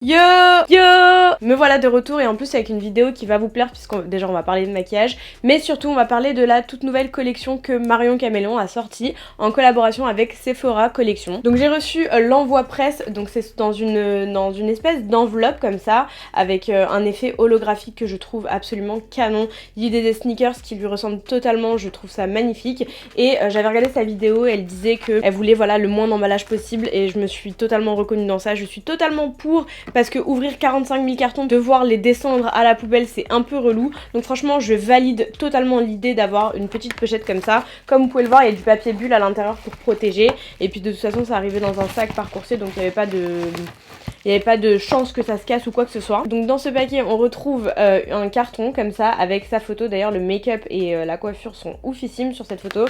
Yo yo, me voilà de retour et en plus avec une vidéo qui va vous plaire puisqu'on déjà on va parler de maquillage, mais surtout on va parler de la toute nouvelle collection que Marion Caméléon a sortie en collaboration avec Sephora Collection. Donc j'ai reçu l'envoi presse, donc c'est dans une espèce d'enveloppe comme ça avec un effet holographique que je trouve absolument canon. L'idée des sneakers qui lui ressemblent totalement, je trouve ça magnifique et j'avais regardé sa vidéo et elle disait qu'elle voulait voilà le moins d'emballage possible et je me suis totalement reconnue dans ça, je suis totalement pour. Parce que ouvrir 45 000 cartons, devoir les descendre à la poubelle, c'est un peu relou. Donc franchement, je valide totalement l'idée d'avoir une petite pochette comme ça. Comme vous pouvez le voir, il y a du papier bulle à l'intérieur pour protéger. Et puis de toute façon, ça arrivait dans un sac par coursier, donc il n'y avait pas de chance que ça se casse ou quoi que ce soit. Donc dans ce paquet, on retrouve un carton comme ça avec sa photo. D'ailleurs, le make-up et la coiffure sont oufissimes sur cette photo.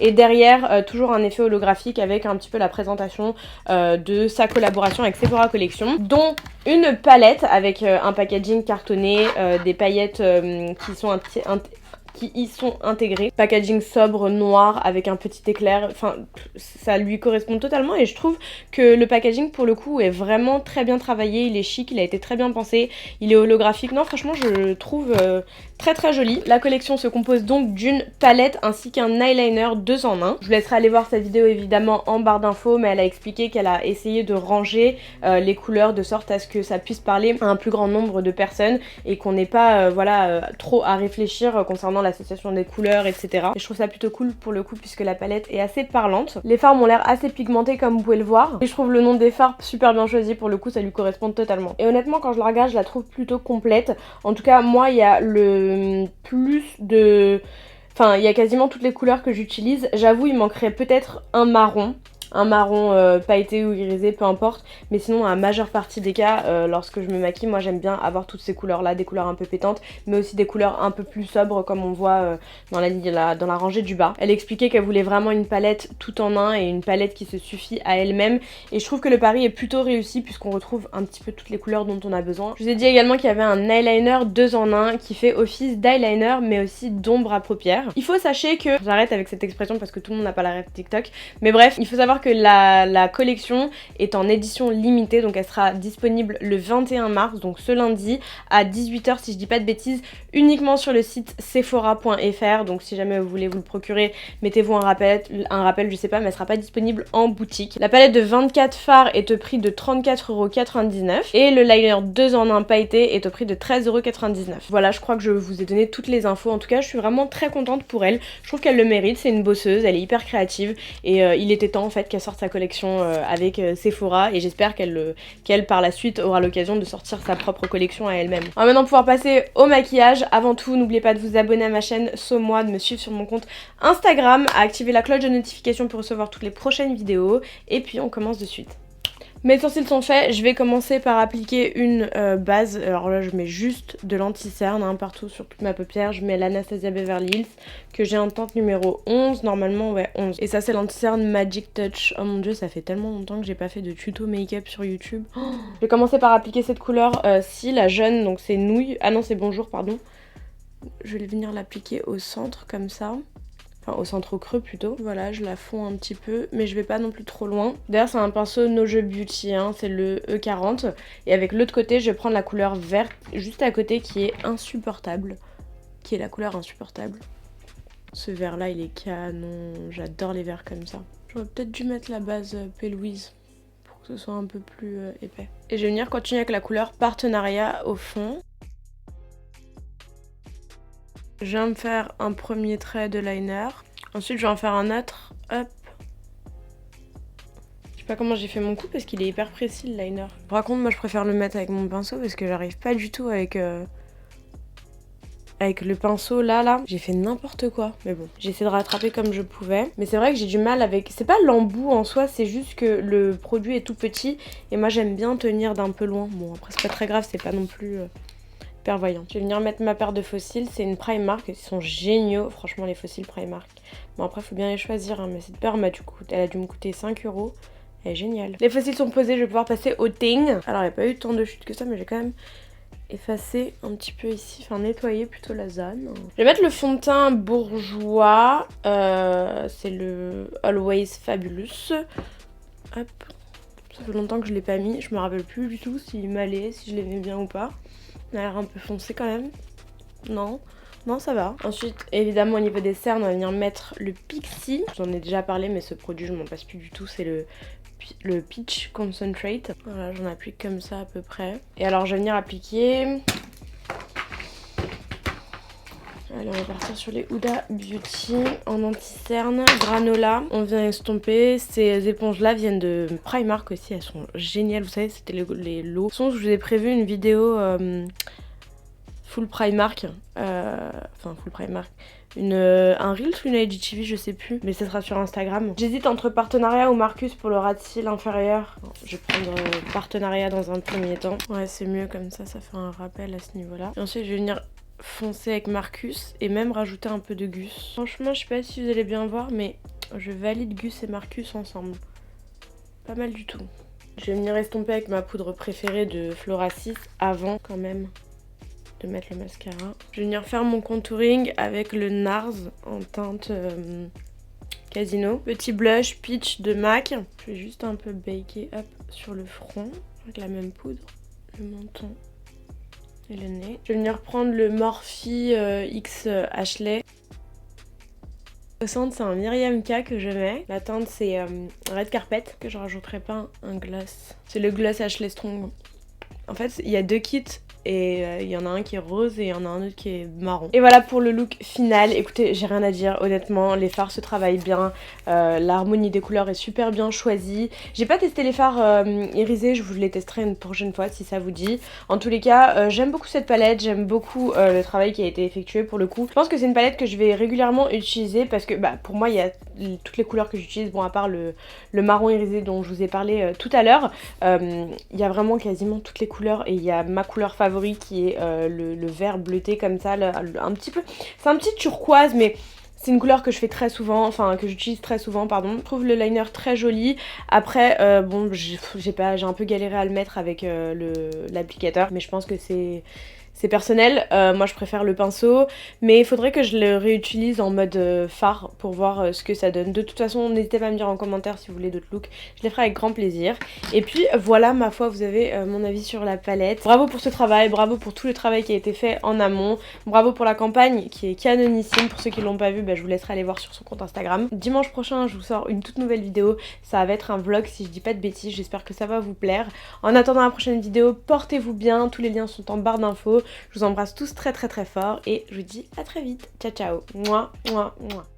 Et derrière, toujours un effet holographique avec un petit peu la présentation de sa collaboration avec Sephora Collection, dont une palette avec un packaging cartonné, des paillettes qui y sont intégrées. Packaging sobre, noir, avec un petit éclair, enfin ça lui correspond totalement et je trouve que le packaging pour le coup est vraiment très bien travaillé, il est chic, il a été très bien pensé, il est holographique, non franchement je le trouve très très joli. La collection se compose donc d'une palette ainsi qu'un eyeliner 2 en 1. Je vous laisserai aller voir cette vidéo évidemment en barre d'infos, mais elle a expliqué qu'elle a essayé de ranger les couleurs de sorte à ce que ça puisse parler à un plus grand nombre de personnes et qu'on n'ait pas trop à réfléchir concernant l'association des couleurs, etc. Et je trouve ça plutôt cool pour le coup puisque la palette est assez parlante. Les fards ont l'air assez pigmentés comme vous pouvez le voir. Et je trouve le nom des fards super bien choisi, pour le coup ça lui correspond totalement. Et honnêtement quand je la regarde je la trouve plutôt complète. En tout cas moi il y a le plus de... Enfin il y a quasiment toutes les couleurs que j'utilise. J'avoue il manquerait peut-être un marron pailleté ou irisé, peu importe, mais sinon la majeure partie des cas lorsque je me maquille, moi j'aime bien avoir toutes ces couleurs là, des couleurs un peu pétantes mais aussi des couleurs un peu plus sobres comme on voit dans la rangée du bas. Elle expliquait qu'elle voulait vraiment une palette tout en un et une palette qui se suffit à elle-même et je trouve que le pari est plutôt réussi puisqu'on retrouve un petit peu toutes les couleurs dont on a besoin. Je vous ai dit également qu'il y avait un eyeliner 2 en 1 qui fait office d'eyeliner mais aussi d'ombre à paupières. Il faut sachez que, j'arrête avec cette expression parce que tout le monde n'a pas la ref TikTok, mais bref, il faut savoir que la collection est en édition limitée, donc elle sera disponible le 21 mars, donc ce lundi à 18 h si je dis pas de bêtises, uniquement sur le site sephora.fr, donc si jamais vous voulez vous le procurer, mettez-vous un rappel, je sais pas, mais elle sera pas disponible en boutique. La palette de 24 fards est au prix de 34,99 € et le liner 2 en 1 pailleté est au prix de 13,99 €. Voilà, je crois que je vous ai donné toutes les infos, en tout cas je suis vraiment très contente pour elle, je trouve qu'elle le mérite, c'est une bosseuse, elle est hyper créative et il était temps en fait qu'elle sorte sa collection avec Sephora et j'espère qu'elle par la suite aura l'occasion de sortir sa propre collection à elle-même. On va maintenant pouvoir passer au maquillage. Avant tout, n'oubliez pas de vous abonner à ma chaîne Somois, de me suivre sur mon compte Instagram, à activer la cloche de notification pour recevoir toutes les prochaines vidéos et puis on commence de suite. Mes sourcils sont faits, je vais commencer par appliquer une base. Alors là je mets juste de l'anti-cerne hein, partout sur toute ma paupière. Je mets l'Anastasia Beverly Hills que j'ai en teinte numéro 11, normalement ouais 11. Et ça c'est l'anti-cerne Magic Touch. Oh mon dieu, ça fait tellement longtemps que j'ai pas fait de tuto make-up sur YouTube. Oh, je vais commencer par appliquer cette couleur-ci, la jaune, donc c'est nouille. Ah non c'est bonjour pardon. Je vais venir l'appliquer au centre comme ça. Enfin au centre creux plutôt. Voilà, je la fonds un petit peu, mais je vais pas non plus trop loin. D'ailleurs c'est un pinceau No Jeux Beauty, hein, c'est le E40. Et avec l'autre côté, je vais prendre la couleur verte juste à côté qui est insupportable. Qui est la couleur insupportable. Ce vert là il est canon, j'adore les verts comme ça. J'aurais peut-être dû mettre la base P. Louise pour que ce soit un peu plus épais. Et je vais venir continuer avec la couleur Partenariat au fond. Je viens me faire un premier trait de liner. Ensuite, je vais en faire un autre. Hop. Je sais pas comment j'ai fait mon coup parce qu'il est hyper précis le liner. Par contre, moi je préfère le mettre avec mon pinceau parce que j'arrive pas du tout avec le pinceau là. J'ai fait n'importe quoi. Mais bon, j'ai essayé de rattraper comme je pouvais. Mais c'est vrai que j'ai du mal avec... C'est pas l'embout en soi, c'est juste que le produit est tout petit. Et moi j'aime bien tenir d'un peu loin. Bon, après c'est pas très grave, c'est pas non plus... hyper voyant. Je vais venir mettre ma paire de fossiles, c'est une Primark, ils sont géniaux, franchement les fossiles Primark. Bon après faut bien les choisir, hein, mais cette paire elle a dû me coûter 5 €, elle est géniale. Les fossiles sont posés, je vais pouvoir passer au teint. Alors il n'y a pas eu tant de chutes que ça, mais j'ai quand même effacé un petit peu ici, enfin nettoyer plutôt la zone. Je vais mettre le fond de teint bourgeois, c'est le Always Fabulous. Hop. Ça fait longtemps que je l'ai pas mis, je me rappelle plus du tout s'il m'allait, si je l'aimais bien ou pas. Il a l'air un peu foncé quand même. Non, non ça va. Ensuite, évidemment au niveau des cernes, on va venir mettre le Pixi. J'en ai déjà parlé mais ce produit je m'en passe plus du tout, c'est le Peach Concentrate. Voilà, j'en applique comme ça à peu près. Et alors je vais venir appliquer... Allez, on va partir sur les Huda Beauty en anti-cerne, granola. On vient estomper. Ces éponges-là viennent de Primark aussi. Elles sont géniales. Vous savez, c'était les lots. De toute façon, je vous ai prévu une vidéo full Primark. Enfin, full Primark. Un Reels ou une IGTV, je sais plus. Mais ce sera sur Instagram. J'hésite entre partenariat ou Marcus pour le ras de cils inférieur. Bon, je vais prendre partenariat dans un premier temps. Ouais, c'est mieux comme ça. Ça fait un rappel à ce niveau-là. Et ensuite, je vais venir... foncer avec Marcus et même rajouter un peu de Gus. Franchement, je sais pas si vous allez bien voir, mais je valide Gus et Marcus ensemble. Pas mal du tout. Je vais venir estomper avec ma poudre préférée de Flora 6 avant quand même de mettre le mascara. Je vais venir faire mon contouring avec le NARS en teinte Casino. Petit blush Peach de MAC. Je vais juste un peu baker up sur le front avec la même poudre, le menton et le nez. Je vais venir prendre le Morphe X Ashley. Au centre, c'est un Myriam K que je mets. La teinte, c'est Red Carpet, que je rajouterai pas un gloss. C'est le gloss Ashley Strong. En fait, il y a deux kits. Et il y en a un qui est rose et il y en a un autre qui est marron. Et voilà pour le look final. Écoutez, j'ai rien à dire, honnêtement, les fards se travaillent bien. L'harmonie des couleurs est super bien choisie. J'ai pas testé les fards irisés, je vous les testerai une prochaine fois si ça vous dit. En tous les cas, j'aime beaucoup cette palette, j'aime beaucoup le travail qui a été effectué pour le coup. Je pense que c'est une palette que je vais régulièrement utiliser parce que pour moi il y a toutes les couleurs que j'utilise, bon à part le marron irisé dont je vous ai parlé tout à l'heure. Il y a vraiment quasiment toutes les couleurs et il y a ma couleur favorite qui est le vert bleuté comme ça, un petit peu, c'est un petit turquoise mais c'est une couleur que je fais très souvent, enfin que j'utilise très souvent pardon. Je trouve le liner très joli. Après bon j'ai un peu galéré à le mettre avec l'applicateur mais je pense que c'est personnel, moi je préfère le pinceau, mais il faudrait que je le réutilise en mode fard pour voir ce que ça donne. De toute façon, n'hésitez pas à me dire en commentaire si vous voulez d'autres looks, je les ferai avec grand plaisir. Et puis voilà, ma foi, vous avez mon avis sur la palette. Bravo pour ce travail, bravo pour tout le travail qui a été fait en amont, bravo pour la campagne qui est canonissime. Pour ceux qui l'ont pas vu, je vous laisserai aller voir sur son compte Instagram. Dimanche prochain, je vous sors une toute nouvelle vidéo, ça va être un vlog si je dis pas de bêtises, j'espère que ça va vous plaire. En attendant la prochaine vidéo, portez-vous bien, tous les liens sont en barre d'infos. Je vous embrasse tous très très très fort et je vous dis à très vite. Ciao ciao. Mouah, mouah, mouah.